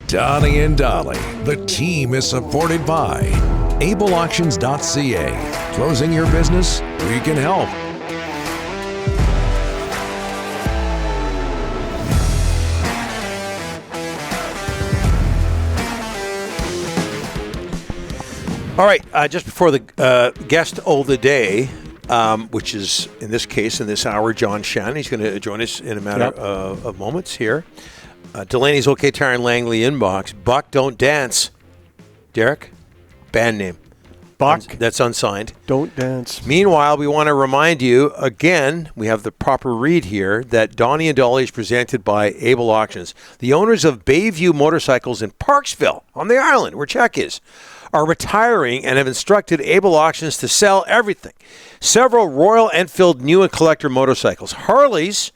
Donnie and Dolly, the team is supported by ableauctions.ca. Closing your business? We can help. All right, just before the guest of the day, which is, in this case, in this hour, John Shannon. He's going to join us in a matter of moments here. Delaney's OK Tire and Langley inbox. Buck, don't dance. Derek, band name. Buck. That's unsigned. Don't dance. Meanwhile, we want to remind you, again, we have the proper read here, that Donnie and Dolly is presented by Able Auctions. The owners of Bayview Motorcycles in Parksville, on the island, where Czech is, are retiring and have instructed Able Auctions to sell everything. Several Royal Enfield new and collector motorcycles, Harleys,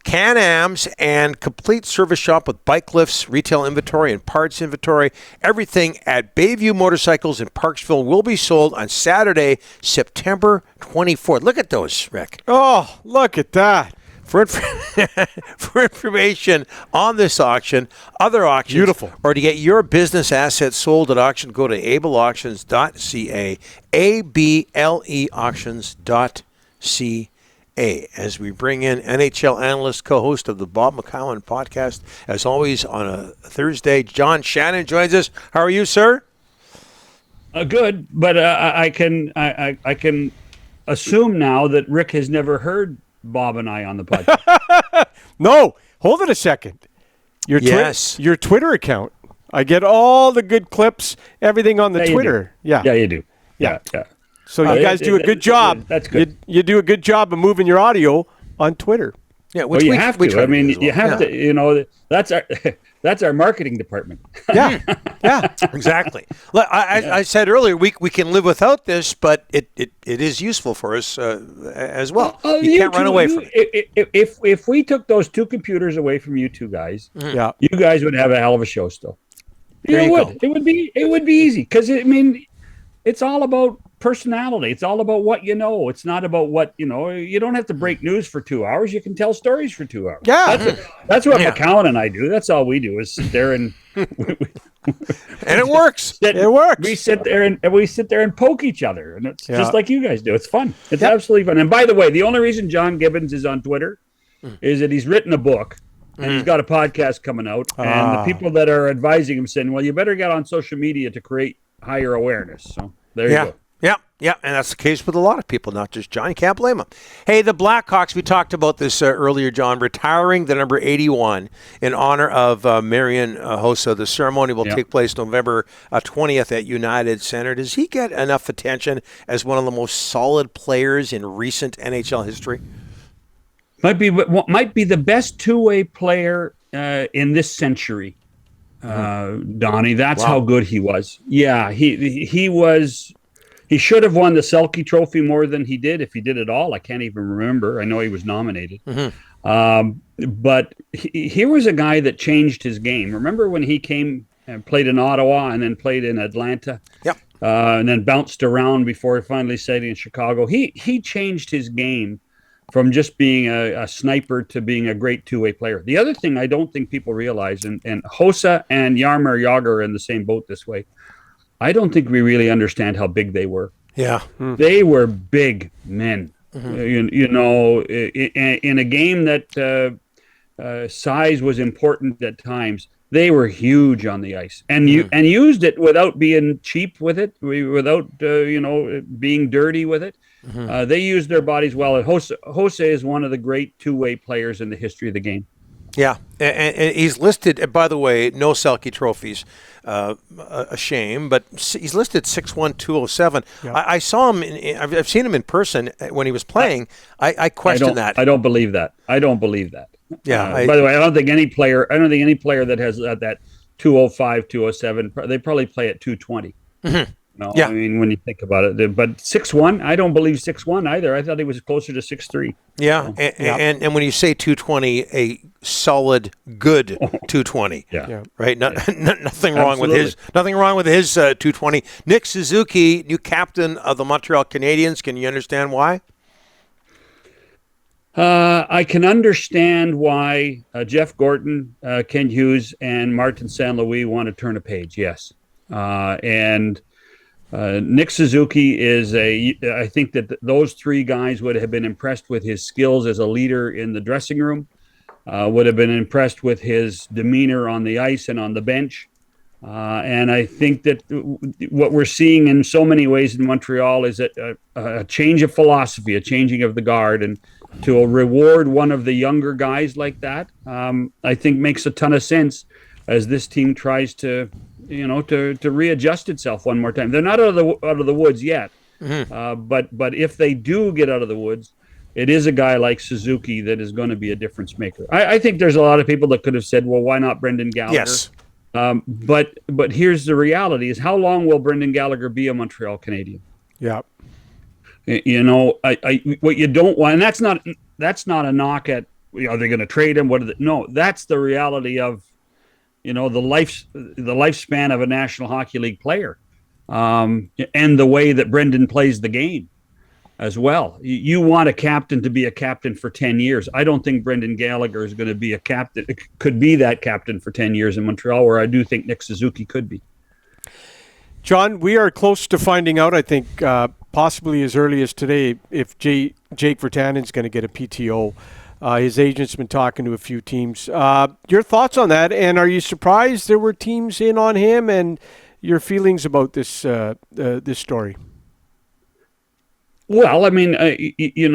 Can-Ams, and complete service shop with bike lifts, retail inventory, and parts inventory. Everything at Bayview Motorcycles in Parksville will be sold on Saturday, September 24th. Look at those, Rick. Oh, look at that. For information on this auction, other auctions, beautiful, or to get your business assets sold at auction, go to ableauctions.ca, ableauctions.ca. As we bring in NHL Analyst, co-host of the Bob McCowan podcast, as always on a Thursday, John Shannon joins us. How are you, sir? Good, but I can assume now that Rick has never heard Bob and I on the podcast. No, hold it a second. Your Twitter account. I get all the good clips, everything on the Twitter. Yeah, you do. Yeah. So you guys do a good job. That's good. You do a good job of moving your audio on Twitter. Yeah, well, you have to. I mean, you have to. You know, that's our marketing department. Yeah, exactly. I said earlier we can live without this, but it is useful for us as well. You can't run away from it. If we took those two computers away from you two guys, you guys would have a hell of a show still. It would be easy because it's all about personality. It's all about what you know. It's not about what you know. You don't have to break news for 2 hours. You can tell stories for 2 hours. Yeah, that's what McCowan and I do. That's all we do is sit there and and it works. It works. We sit there and poke each other, and it's just like you guys do. It's fun. It's absolutely fun. And by the way, the only reason John Gibbons is on Twitter is that he's written a book and he's got a podcast coming out, and the people that are advising him saying, "Well, you better get on social media to create higher awareness." So there you go. Yeah, and that's the case with a lot of people, not just John. You can't blame them. Hey, the Blackhawks, we talked about this earlier, John, retiring the number 81 in honor of Marrian Hossa. The ceremony will take place November 20th at United Center. Does he get enough attention as one of the most solid players in recent NHL history? Might be the best two-way player in this century, Donnie. That's how good he was. Yeah, he was... He should have won the Selke Trophy more than he did, if he did at all. I can't even remember. I know he was nominated. But here was a guy that changed his game. Remember when he came and played in Ottawa and then played in Atlanta? Yep. And then bounced around before he finally settled in Chicago. He changed his game from just being a sniper to being a great two-way player. The other thing I don't think people realize, and Hossa and Jaromir Jagr are in the same boat this way, I don't think we really understand how big they were. Yeah. They were big men. You know, in a game that size was important at times, they were huge on the ice and used it without being cheap with it, without, being dirty with it. They used their bodies well. And Hossa is one of the great two-way players in the history of the game. Yeah, and he's listed, by the way, no Selke trophies, a shame, but he's listed 6'1", 207. Yeah. I saw him, I've seen him in person when he was playing. I question that. I don't believe that. Yeah. By the way, I don't think any player that has that 205, 207, they probably play at 220. No, yeah. I mean, when you think about it, but 6'1", I don't believe 6'1" either. I thought he was closer to 6'3". Yeah, so, and when you say 220, a solid, good 220. Yeah. Right. Nothing wrong with his 220. Nick Suzuki, new captain of the Montreal Canadiens. Can you understand why? I can understand why Jeff Gorton, Ken Hughes, and Martin St. Louis want to turn a page. Yes, and Nick Suzuki is I think that those three guys would have been impressed with his skills as a leader in the dressing room, would have been impressed with his demeanor on the ice and on the bench. And I think that what we're seeing in so many ways in Montreal is a change of philosophy, a changing of the guard, and to reward one of the younger guys like that, I think makes a ton of sense as this team tries to readjust itself one more time. They're not out of the woods yet, but if they do get out of the woods, it is a guy like Suzuki that is going to be a difference maker. I think there's a lot of people that could have said, well, why not Brendan Gallagher? Yes. But here's the reality: is how long will Brendan Gallagher be a Montreal Canadian? Yeah. What you don't want, and that's not a knock at, are they going to trade him? No, that's the reality of, the lifespan of a National Hockey League player, and the way that Brendan plays the game as well. You want a captain to be a captain for 10 years. I don't think Brendan Gallagher is going to be a captain, could be that captain for 10 years in Montreal, where I do think Nick Suzuki could be. John, we are close to finding out, I think, possibly as early as today, if Jake Virtanen is going to get a PTO. His agent's been talking to a few teams. Your thoughts on that, and are you surprised there were teams in on him, and your feelings about this this story? Well, I mean, he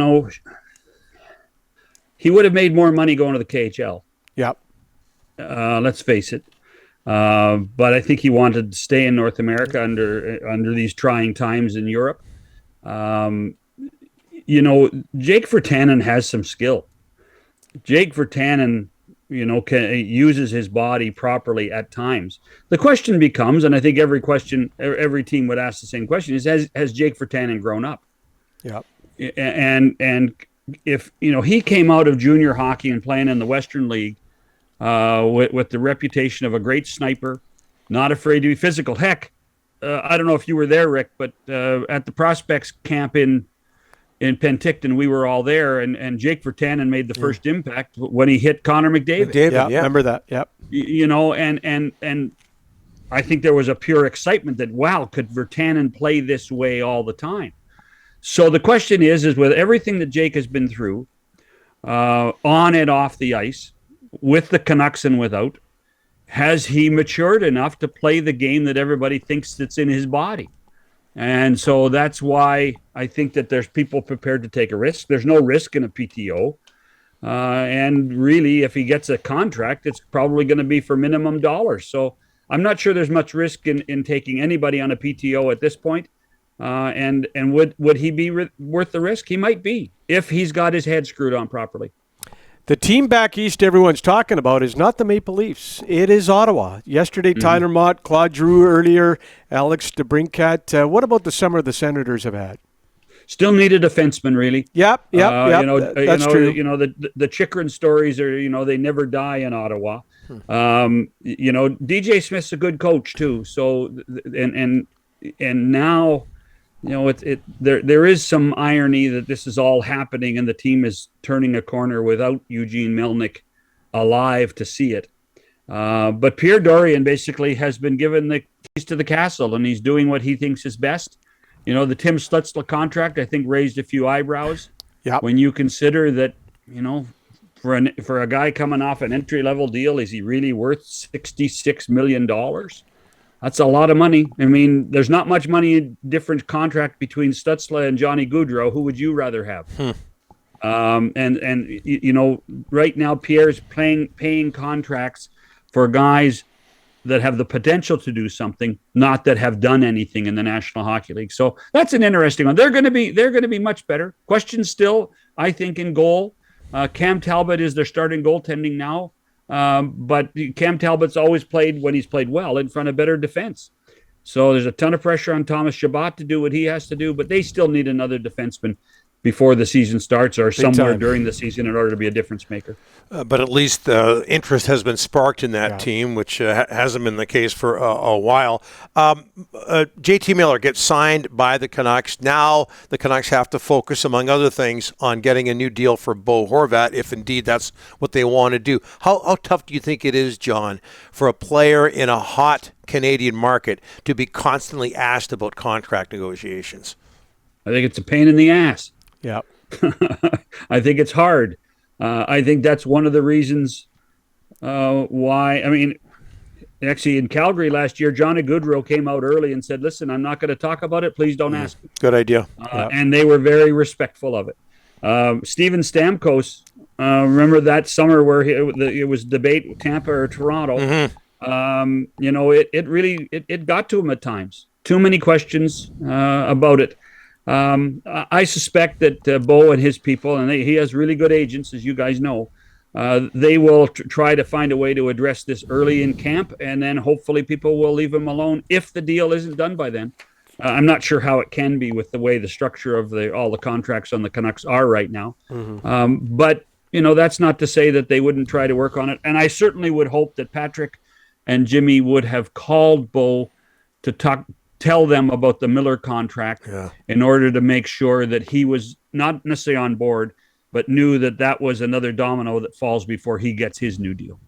would have made more money going to the KHL. Yep. Let's face it. But I think he wanted to stay in North America under these trying times in Europe. Jake Virtanen has some skill. Jake Virtanen, uses his body properly at times. The question becomes, and I think every team would ask the same question, is has Jake Virtanen grown up? Yeah. And if, he came out of junior hockey and playing in the Western League, with the reputation of a great sniper, not afraid to be physical. Heck, I don't know if you were there, Rick, but at the prospects camp in Penticton, we were all there, and Jake Virtanen made the first impact when he hit Connor McDavid. Yeah, remember that? Yep. And I think there was a pure excitement that, wow, could Virtanen play this way all the time? So the question is with everything that Jake has been through, on and off the ice, with the Canucks and without, has he matured enough to play the game that everybody thinks that's in his body? And so that's why I think that there's people prepared to take a risk. There's no risk in a PTO. And really, if he gets a contract, it's probably going to be for minimum dollars. So I'm not sure there's much risk in taking anybody on a PTO at this point. And would he be worth the risk? He might be, if he's got his head screwed on properly. The team back east everyone's talking about is not the Maple Leafs. It is Ottawa. Yesterday, Tyler Mott, Claude Giroux earlier, Alex DeBrincat. What about the summer the Senators have had? Still need a defenseman, really. Yep. That's true. The Chikrin stories are, they never die in Ottawa. DJ Smith's a good coach too. So, and now, there is some irony that this is all happening and the team is turning a corner without Eugene Melnyk alive to see it. But Pierre Dorian basically has been given the keys to the castle, and he's doing what he thinks is best. The Tim Stützle contract, I think, raised a few eyebrows. Yep. When you consider that, for a guy coming off an entry-level deal, is he really worth $66 million? That's a lot of money. I mean, there's not much money different contract between Stützle and Johnny Gaudreau. Who would you rather have? Right now Pierre's paying contracts for guys that have the potential to do something, not that have done anything in the National Hockey League. So that's an interesting one. They're going to be much better. Question still, I think, in goal. Cam Talbot is their starting goaltending now. But Cam Talbot's always played, when he's played well, in front of better defense. So there's a ton of pressure on Thomas Chabot to do what he has to do, but they still need another defenseman. before the season starts or somewhere time. during the season in order to be a difference maker. But at least interest has been sparked in that team, which hasn't been the case for a while. JT Miller gets signed by the Canucks. Now the Canucks have to focus, among other things, on getting a new deal for Bo Horvat, if indeed that's what they want to do. How tough do you think it is, John, for a player in a hot Canadian market to be constantly asked about contract negotiations? I think it's a pain in the ass. Yeah. I think it's hard. I think that's one of the reasons why. I mean, actually, in Calgary last year, Johnny Gaudreau came out early and said, "Listen, I'm not going to talk about it. Please don't ask me." Good idea. And they were very respectful of it. Steven Stamkos, remember that summer where it was debate Tampa or Toronto. You know, it really got to him at times. Too many questions about it. I suspect that Bo and his people, and he has really good agents, as you guys know, they will try to find a way to address this early in camp, and then hopefully people will leave him alone if the deal isn't done by then. I'm not sure how it can be with the way the structure of all the contracts on the Canucks are right now. But, you know, that's not to say that they wouldn't try to work on it. And I certainly would hope that Patrick and Jimmy would have called Bo to tell them about the Miller contract in order to make sure that he was not necessarily on board, but knew that that was another domino that falls before he gets his new deal.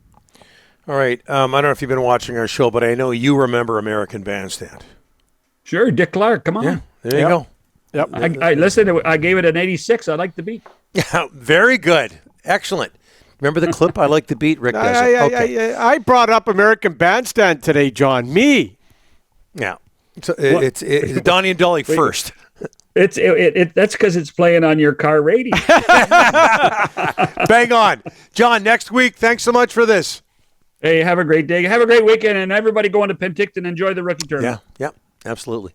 All right. I don't know if you've been watching our show, but I know you remember American Bandstand. Sure, Dick Clark, come on. Yeah, there you go. Yep. I listened. I gave it an 86. I like the beat. Yeah, very good. Excellent. Remember the clip? I like the beat. Rick does it. Okay. I brought up American Bandstand today, John. Me. Yeah. So it's Donnie and Dolly first. That's because it's playing on your car radio. Bang on. John, next week, thanks so much for this. Hey, have a great day. Have a great weekend, and everybody going to Penticton. Enjoy the rookie tournament. Yeah, absolutely.